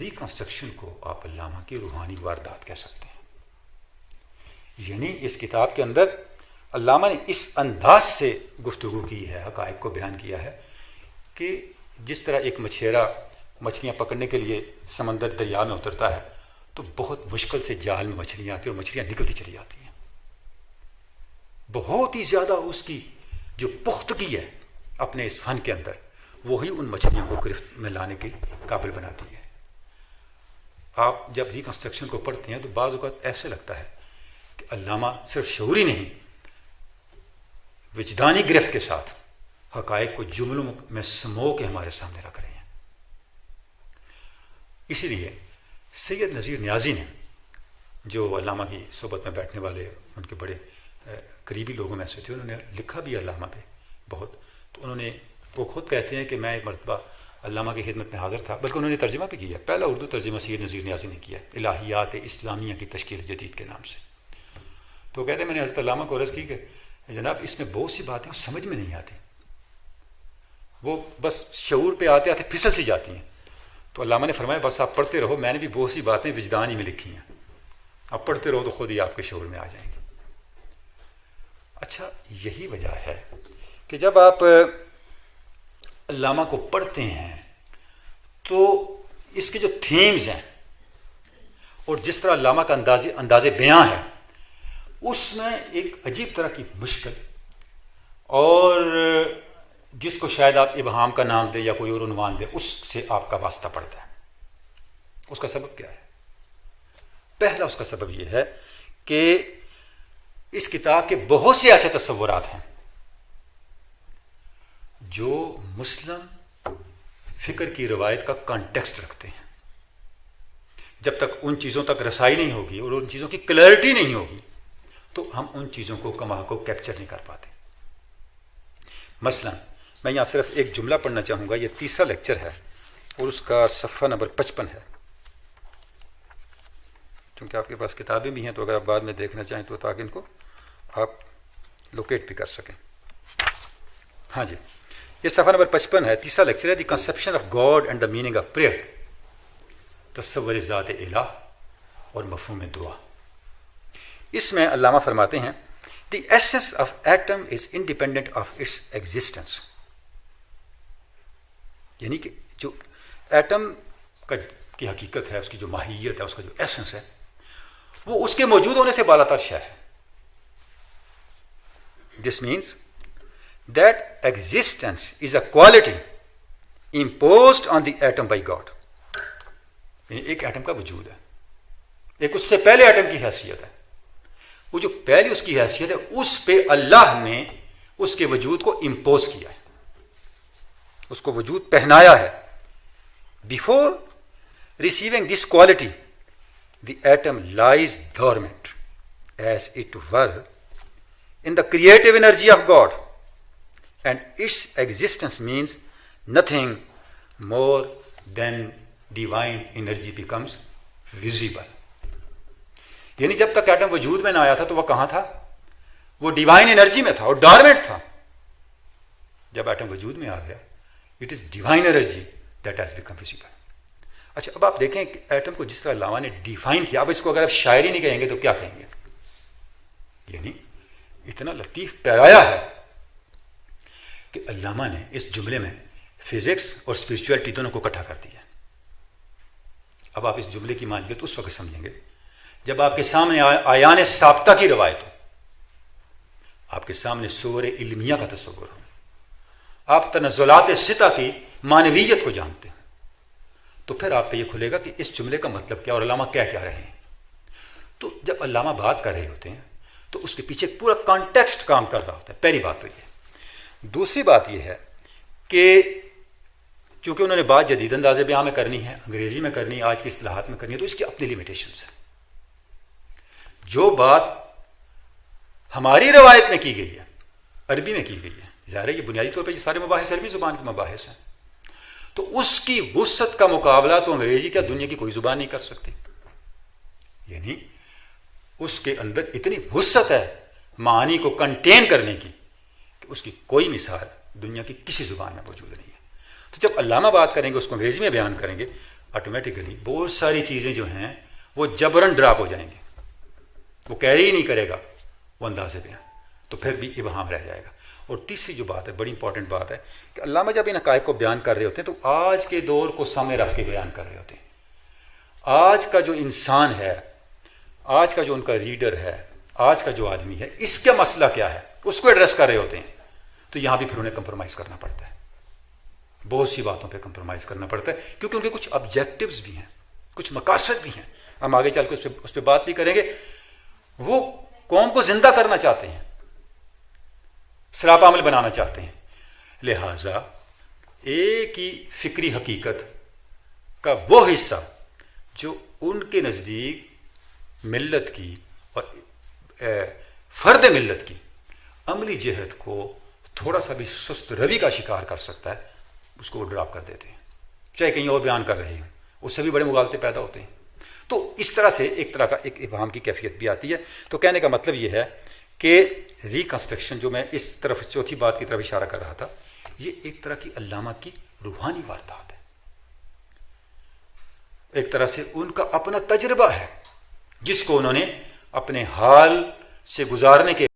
Reconstruction کو آپ علامہ کی روحانی واردات کہہ سکتے ہیں. یعنی اس کتاب کے اندر علامہ نے اس انداز سے گفتگو کی ہے، حقائق کو بیان کیا ہے کہ جس طرح ایک مچھیرا مچھلیاں پکڑنے کے لیے سمندر دریا میں اترتا ہے تو بہت مشکل سے جال میں مچھلیاں آتی ہیں اور مچھلیاں نکلتی چلی جاتی ہیں. بہت ہی زیادہ اس کی جو پختگی ہے اپنے اس فن کے اندر، وہی ان مچھلیوں کو گرفت میں لانے کے قابل بناتی ہے. آپ جب ریکنسٹرکشن کو پڑھتے ہیں تو بعض اوقات ایسے لگتا ہے کہ علامہ صرف شعوری نہیں، وجدانی گرفت کے ساتھ حقائق کو جملوں میں سمو کے ہمارے سامنے رکھ رہے ہیں. اسی لیے سید نذیر نیازی نے، جو علامہ کی صحبت میں بیٹھنے والے ان کے بڑے قریبی لوگوں میں سے تھے، انہوں نے لکھا بھی علامہ پہ بہت. تو انہوں نے، وہ خود کہتے ہیں کہ میں ایک مرتبہ علامہ کی خدمت میں حاضر تھا، بلکہ انہوں نے ترجمہ بھی کیا. پہلا اردو ترجمہ سید نذیر نیازی نے کیا، الہیات اسلامیہ کی تشکیل جدید کے نام سے. تو کہتے ہیں میں نے حضرت علامہ کو عرض کی کہ جناب اس میں بہت سی باتیں سمجھ میں نہیں آتی، وہ بس شعور پہ آتے آتے پھسل سی جاتی ہیں. تو علامہ نے فرمایا بس آپ پڑھتے رہو، میں نے بھی بہت سی باتیں وجدانی میں لکھی ہیں، آپ پڑھتے رہو تو خود ہی آپ کے شعور میں آ جائیں گے. اچھا، یہی وجہ ہے کہ جب آپ علامہ کو پڑھتے ہیں تو اس کے جو تھیمز ہیں اور جس طرح علامہ کا انداز بیان ہے، اس میں ایک عجیب طرح کی مشکل، اور جس کو شاید آپ ابہام کا نام دیں یا کوئی اور عنوان دیں، اس سے آپ کا واسطہ پڑتا ہے. اس کا سبب کیا ہے؟ پہلا اس کا سبب یہ ہے کہ اس کتاب کے بہت سے ایسے تصورات ہیں جو مسلم فکر کی روایت کا کانٹیکسٹ رکھتے ہیں. جب تک ان چیزوں تک رسائی نہیں ہوگی اور ان چیزوں کی کلیئرٹی نہیں ہوگی تو ہم ان چیزوں کو کما کو کیپچر نہیں کر پاتے. مثلا میں یہاں صرف ایک جملہ پڑھنا چاہوں گا، یہ تیسرا لیکچر ہے اور اس کا صفحہ نمبر 55 ہے. چونکہ آپ کے پاس کتابیں بھی ہیں تو اگر آپ بعد میں دیکھنا چاہیں تو تاکہ ان کو آپ لوکیٹ بھی کر سکیں. ہاں جی، یہ صفحہ نمبر 55 ہے، تیسرا لیکچر ہے، the conception of God and the meaning of prayer, تصور ذات الہ اور مفہوم دعا. اس میں علامہ فرماتے ہیں the essence of atom is independent of its existence. یعنی کہ جو ایٹم کی حقیقت ہے، اس کی جو ماہیت ہے، اس کا جو ایسنس ہے، وہ اس کے موجود ہونے سے بالا تر شے ہے. This means that existence is a quality imposed on the atom by God. یعنی ایک ایٹم کا وجود ہے، ایک اس سے پہلے ایٹم کی حیثیت ہے، وہ جو پہلی اس کی حیثیت ہے اس پہ اللہ نے اس کے وجود کو امپوز کیا ہے، اس کو وجود پہنایا ہے. Before receiving this quality the atom lies dormant as it were in the creative energy of God, and its existence means nothing more than divine energy becomes visible. یعنی جب تک ایٹم وجود میں نہ آیا تھا تو وہ کہاں تھا؟ وہ ڈیوائن انرجی میں تھا اور ڈارمنٹ تھا. جب ایٹم وجود میں آ گیا، it is divine energy that has become visible. اچھا، اب آپ دیکھیں کہ ایٹم کو جس طرح علامہ نے ڈیفائن کیا، اب اس کو اگر آپ شاعری نہیں کہیں گے تو کیا کہیں گے؟ یعنی اتنا لطیف پیرایا ہے کہ علامہ نے اس جملے میں فزکس اور اسپرچویلٹی دونوں کو اکٹھا کر دیا. اب آپ اس جملے کی معنیت اس وقت سمجھیں گے جب آپ کے سامنے آیان ثابتہ کی روایت ہو، آپ کے سامنے صور علمیہ کا تصور ہو، آپ تنزلات ستہ کی معنویت کو جانتے ہیں، تو پھر آپ پہ یہ کھلے گا کہ اس جملے کا مطلب کیا اور علامہ کیا کہہ رہے ہیں. تو جب علامہ بات کر رہے ہوتے ہیں تو اس کے پیچھے پورا کانٹیکسٹ کام کر رہا ہوتا ہے. پہلی بات تو یہ. دوسری بات یہ ہے کہ چونکہ انہوں نے بات جدید انداز بیان میں کرنی ہے، انگریزی میں کرنی ہے، آج کی اصطلاحات میں کرنی ہے، تو اس کی اپنی لیمیٹیشنز ہیں. جو بات ہماری روایت میں کی گئی ہے، عربی میں کی گئی ہے، ظاہر ہے یہ بنیادی طور پہ یہ سارے مباحث عربی زبان کے مباحث ہیں، تو اس کی وسعت کا مقابلہ تو انگریزی کیا دنیا کی کوئی زبان نہیں کر سکتی. یعنی اس کے اندر اتنی وسعت ہے معانی کو کنٹین کرنے کی کہ اس کی کوئی مثال دنیا کی کسی زبان میں موجود نہیں ہے. تو جب علامہ بات کریں گے اس کو انگریزی میں بیان کریں گے آٹومیٹیکلی بہت ساری چیزیں جو ہیں وہ جبراً ڈراپ ہو جائیں گی، وہ کیری ہی نہیں کرے گا وہ اندازے پہ، تو پھر بھی ابہام رہ جائے گا۔ اور تیسری جو بات ہے، بڑی امپورٹنٹ بات ہے، کہ علامہ جب ان حقائق کو بیان کر رہے ہوتے ہیں تو آج کے دور کو سامنے رکھ کے بیان کر رہے ہوتے ہیں۔ آج کا جو انسان ہے، آج کا جو ان کا ریڈر ہے، آج کا جو آدمی ہے، اس کا مسئلہ کیا ہے اس کو ایڈریس کر رہے ہوتے ہیں، تو یہاں بھی پھر انہیں کمپرومائز کرنا پڑتا ہے، بہت سی باتوں پہ کمپرومائز کرنا پڑتا ہے، کیونکہ ان کے کچھ آبجیکٹیوز بھی ہیں، کچھ مقاصد بھی ہیں، ہم آگے چل کے اس پہ بات بھی کریں گے۔ وہ قوم کو زندہ کرنا چاہتے ہیں، سراپا عمل بنانا چاہتے ہیں، لہٰذا ایک ہی فکری حقیقت کا وہ حصہ جو ان کے نزدیک ملت کی اور فرد ملت کی عملی جہت کو تھوڑا سا بھی سست روی کا شکار کر سکتا ہے، اس کو وہ ڈراپ کر دیتے ہیں، چاہے کہیں اور بیان کر رہے ہیں، اس سے بھی بڑے مغالطے پیدا ہوتے ہیں۔ تو اس طرح سے ایک طرح کا ایک ابہام کی کیفیت بھی آتی ہے۔ تو کہنے کا مطلب یہ ہے کہ ریکنسٹرکشن، جو میں اس طرف چوتھی بات کی طرف اشارہ کر رہا تھا، یہ ایک طرح کی علامہ کی روحانی واردات ہے، ایک طرح سے ان کا اپنا تجربہ ہے جس کو انہوں نے اپنے حال سے گزارنے کے